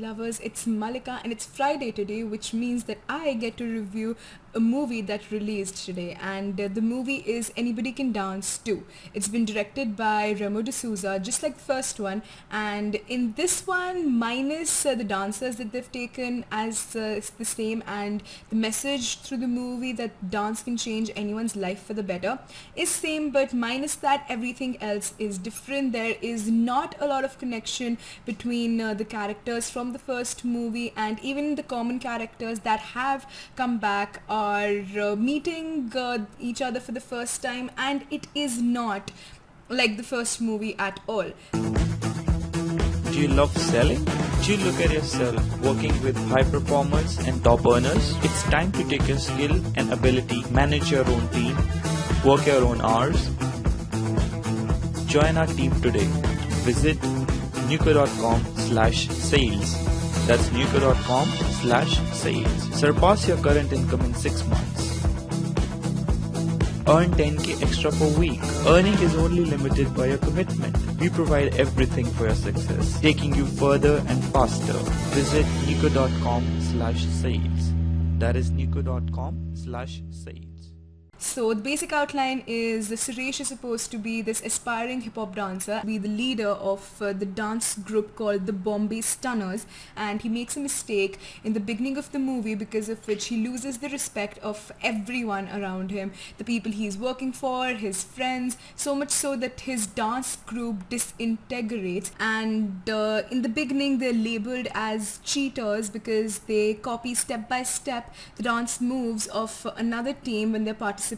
lovers, it's Malika and it's Friday today, which means that I get to review a movie that released today, and the movie is Anybody Can Dance 2. It's been directed by Remo D'Souza, just like the first one, and in this one, minus the dancers that they've taken as the same, and the message through the movie that dance can change anyone's life for the better is same, but minus that, everything else is different. There is not a lot of connection between the characters from the first movie, and even the common characters that have come back are meeting each other for the first time, and it is not like the first movie at all. Do you love selling? Do you look at yourself working with high performers and top earners? It's time to take your skill and ability, manage your own team, work your own hours. Join our team today. Visit nuco.com/sales. That's nuco.com/sales. Surpass your current income in 6 months. Earn 10k extra per week. Earning is only limited by your commitment. We provide everything for your success, taking you further and faster. Visit nuco.com/sales. That is nuco.com/sales. So the basic outline is Suresh is supposed to be this aspiring hip-hop dancer, be the leader of the dance group called the Mumbai Stunners, and he makes a mistake in the beginning of the movie, because of which he loses the respect of everyone around him, the people he's working for, his friends, so much so that his dance group disintegrates, and in the beginning they're labeled as cheaters because they copy step by step the dance moves of another team when they're participating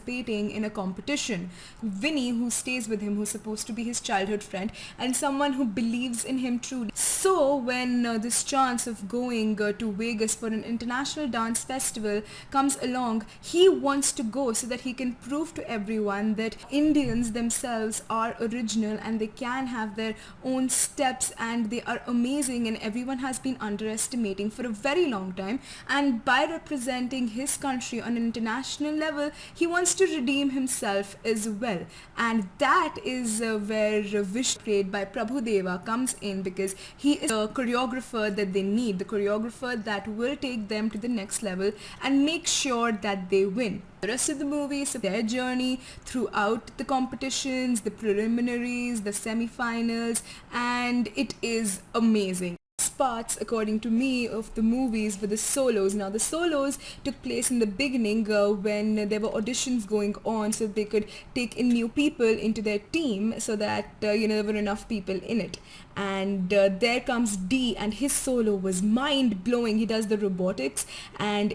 in a competition. Vinnie, who stays with him, who's supposed to be his childhood friend and someone who believes in him truly. So when this chance of going to Vegas for an international dance festival comes along, he wants to go so that he can prove to everyone that Indians themselves are original and they can have their own steps and they are amazing, and everyone has been underestimating for a very long time, and by representing his country on an international level, he wants to redeem himself as well. And that is where Vish, played by Prabhu Deva, comes in, because he is the choreographer that they need, the choreographer that will take them to the next level and make sure that they win. The rest of the movie is their journey throughout the competitions, the preliminaries, the semi-finals, and it is amazing. Parts, according to me, of the movies were the solos. Now the solos took place in the beginning when there were auditions going on, so they could take in new people into their team, so that there were enough people in it. And there comes D, and his solo was mind-blowing. He does the robotics, and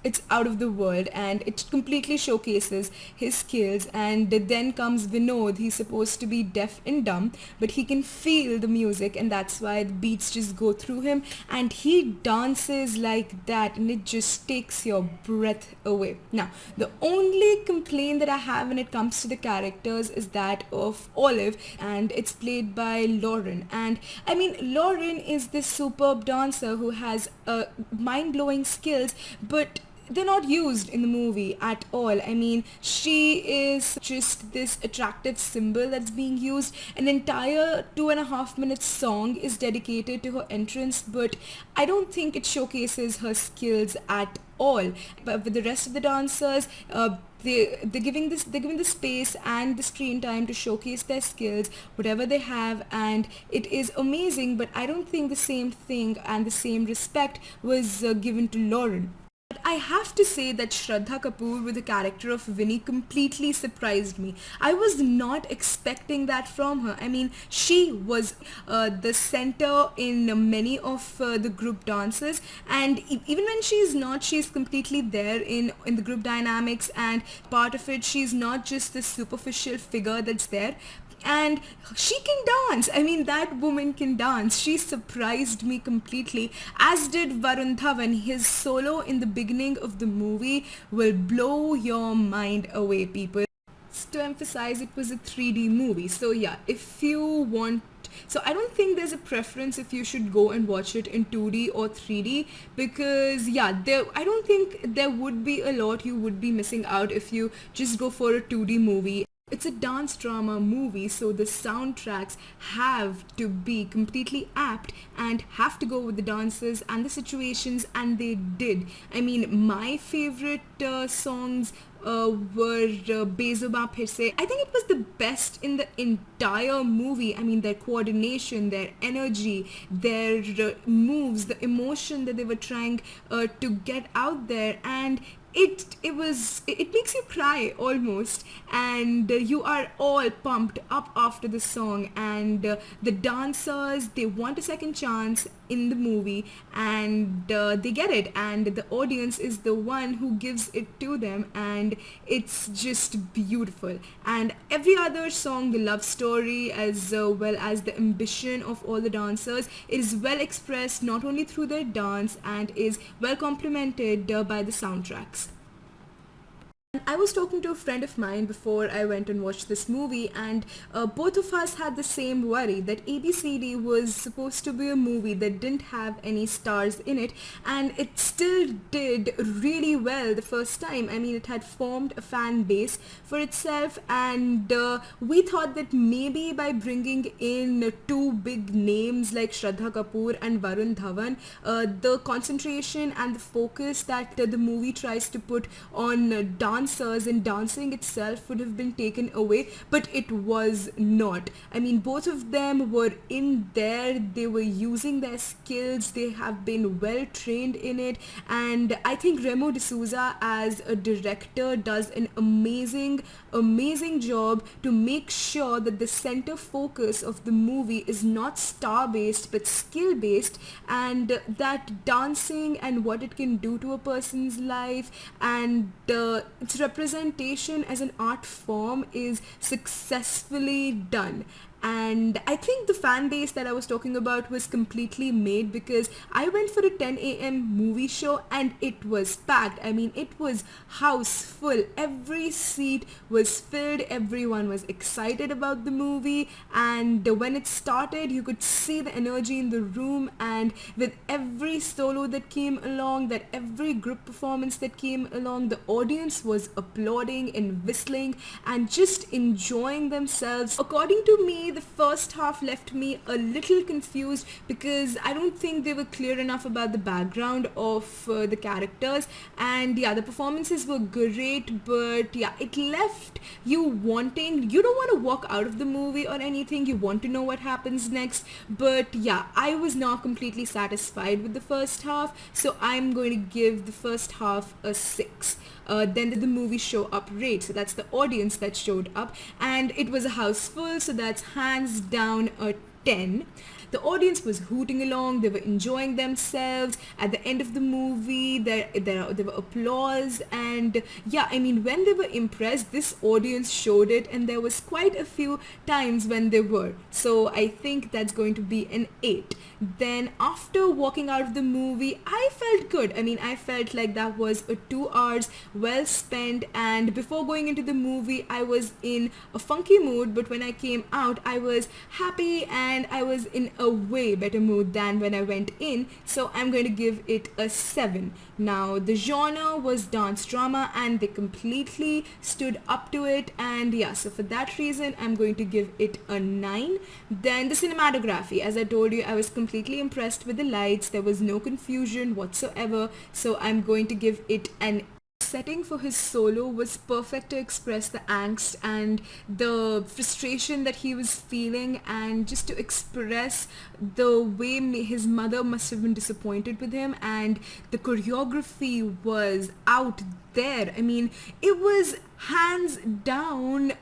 it's out of the world, and it completely showcases his skills. And then comes Vinod. He's supposed to be deaf and dumb, but he can feel the music, and that's why the beats just go through him, and he dances like that, and it just takes your breath away. Now, the only complaint that I have when it comes to the characters is that of Olive, and it's played by Lauren. And I mean, Lauren is this superb dancer who has mind-blowing skills, but they're not used in the movie at all. I mean, she is just this attractive symbol that's being used. An entire 2.5 minute song is dedicated to her entrance, but I don't think it showcases her skills at all. But with the rest of the dancers, they're giving the space and the screen time to showcase their skills, whatever they have, and it is amazing. But I don't think the same thing and the same respect was given to Lauren. I have to say that Shraddha Kapoor with the character of Vinnie completely surprised me. I was not expecting that from her. I mean, she was the center in many of the group dances, and even when she's not, she's completely there in the group dynamics, and part of it, she's not just this superficial figure that's there. And she can dance. I mean, that woman can dance. She surprised me completely, as did Varun. His solo in the beginning of the movie will blow your mind away, people. To emphasize, it was a 3D movie. So yeah, if you want, so I don't think there's a preference if you should go and watch it in 2D or 3D, because yeah, I don't think there would be a lot you would be missing out if you just go for a 2D movie. It's a dance drama movie, so the soundtracks have to be completely apt and have to go with the dances and the situations, and they did. I mean, my favorite songs were Bezoba Phirse. I think it was the best in the entire movie. I mean, their coordination, their energy, their moves, the emotion that they were trying to get out there, and it makes you cry almost, and you are all pumped up after the song, and the dancers, they want a second chance in the movie, and they get it, and the audience is the one who gives it to them, and it's just beautiful. And every other song, the love story as well as the ambition of all the dancers, is well expressed not only through their dance, and is well complemented by the soundtracks. I was talking to a friend of mine before I went and watched this movie, and both of us had the same worry that ABCD was supposed to be a movie that didn't have any stars in it, and it still did really well the first time. I mean, it had formed a fan base for itself, and we thought that maybe by bringing in two big names like Shraddha Kapoor and Varun, Dhawan, the concentration and the focus that the movie tries to put on dancers and dancing itself would have been taken away, but it was not. I mean, both of them were in there, they were using their skills, they have been well trained in it, and I think Remo D'Souza as a director does an amazing job to make sure that the center focus of the movie is not star based but skill based, and that dancing and what it can do to a person's life and its representation as an art form is successfully done. And I think the fan base that I was talking about was completely made because I went for a 10 a.m. movie show and it was packed. I mean, it was house full. Every seat was filled. Everyone was excited about the movie, and when it started, you could see the energy in the room, and with every solo that came along, that every group performance that came along, the audience was applauding and whistling and just enjoying themselves. According to me, the first half left me a little confused because I don't think they were clear enough about the background of the characters, and yeah, the performances were great, but yeah, it left you wanting, you don't want to walk out of the movie or anything, you want to know what happens next. But yeah, I was not completely satisfied with the first half, so I'm going to give the first half a 6. Then the movie show up rate, so that's the audience that showed up, and it was a house full, so that's hands down a 10. The audience was hooting along, they were enjoying themselves. At the end of the movie, there were applause, and yeah, I mean, when they were impressed, this audience showed it, and there was quite a few times when they were. So I think that's going to be an 8. Then after walking out of the movie, I felt good. I mean, I felt like that was a 2 hours well spent, and before going into the movie, I was in a funky mood, but when I came out, I was happy and I was in a way better mood than when I went in, so I'm going to give it a 7. Now, the genre was dance drama and they completely stood up to it, and yeah, so for that reason, I'm going to give it a 9. Then the cinematography, as I told you, I was completely impressed with the lights, there was no confusion whatsoever, so I'm going to give it an setting for his solo was perfect to express the angst and the frustration that he was feeling, and just to express the way his mother must have been disappointed with him, and the choreography was out there. I mean, it was hands down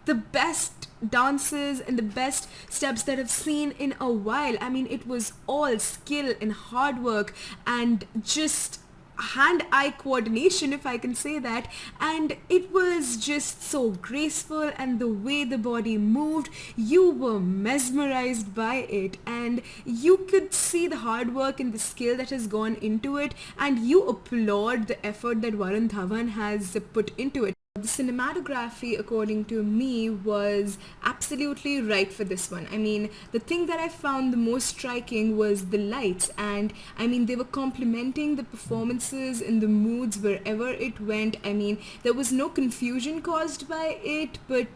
the best dances and the best steps that I've seen in a while. I mean, it was all skill and hard work and just hand-eye coordination, if I can say that, and it was just so graceful, and the way the body moved, you were mesmerized by it, and you could see the hard work and the skill that has gone into it, and you applaud the effort that Varun Dhawan has put into it. The cinematography, according to me, was absolutely right for this one. I mean, the thing that I found the most striking was the lights, and I mean, they were complementing the performances in the moods wherever it went. I mean, there was no confusion caused by it, but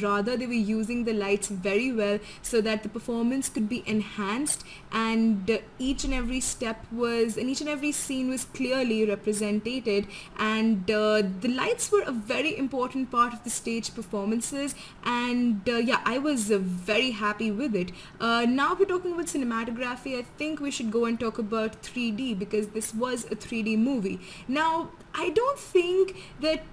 rather they were using the lights very well so that the performance could be enhanced, and each and every scene was clearly represented, and the lights were a very important part of the stage performances, and yeah, I was very happy with it. Now we're talking about cinematography. I think we should go and talk about 3D, because this was a 3D movie. Now, I don't think that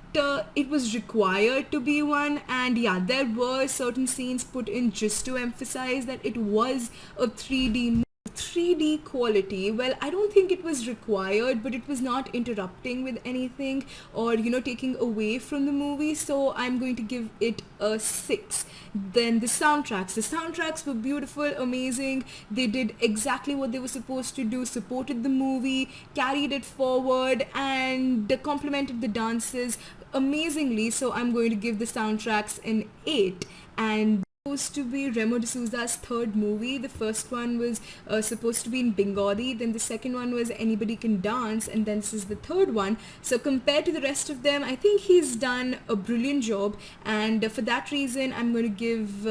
it was required to be one, and yeah, there were certain scenes put in just to emphasize that it was a 3D movie. 3D quality, well, I don't think it was required, but it was not interrupting with anything or taking away from the movie, so I'm going to give it a 6. Then the soundtracks were beautiful, amazing. They did exactly what they were supposed to do, supported the movie, carried it forward, and complemented the dances amazingly, so I'm going to give the soundtracks an 8. And supposed to be Remo D'Souza's third movie. The first one was supposed to be in Bengali, then the second one was Anybody Can Dance, and then this is the third one. So compared to the rest of them, I think he's done a brilliant job, and for that reason I'm going to give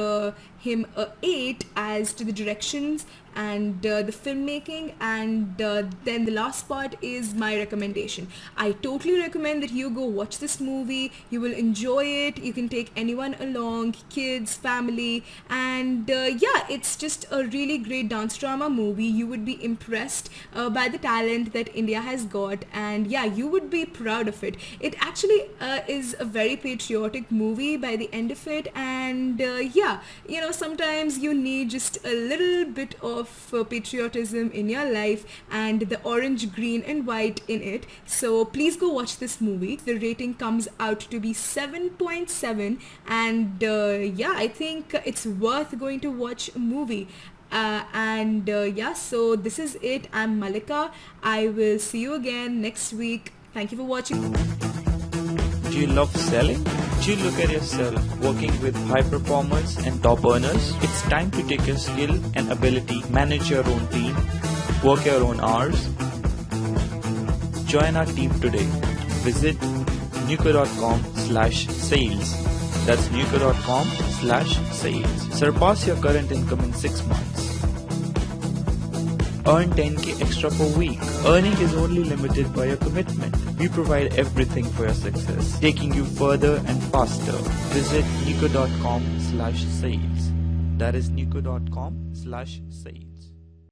him a 8 as to the directions and the filmmaking, and then the last part is my recommendation. I totally recommend that you go watch this movie. You will enjoy it. You can take anyone along, kids, family, and yeah, it's just a really great dance drama movie. You would be impressed by the talent that India has got, and yeah, you would be proud of it. It actually is a very patriotic movie by the end of it, and yeah, sometimes you need just a little bit of patriotism in your life, and the orange, green and white in it. So please go watch this movie. The rating comes out to be 7.7, and yeah, I think it's worth going to watch a movie. And yeah, so this is it. I'm Malika. I will see you again next week. Thank you for watching. Do you love selling? Do you look at yourself working with high performers and top earners? It's time to take your skill and ability, manage your own team, work your own hours. Join our team today. Visit nuco.com/sales. That's nuco.com/sales. Surpass your current income in 6 months. Earn 10k extra per week. Earning is only limited by your commitment. We provide everything for your success, taking you further and faster. Visit nuco.com/sales. That is nuco.com/sales.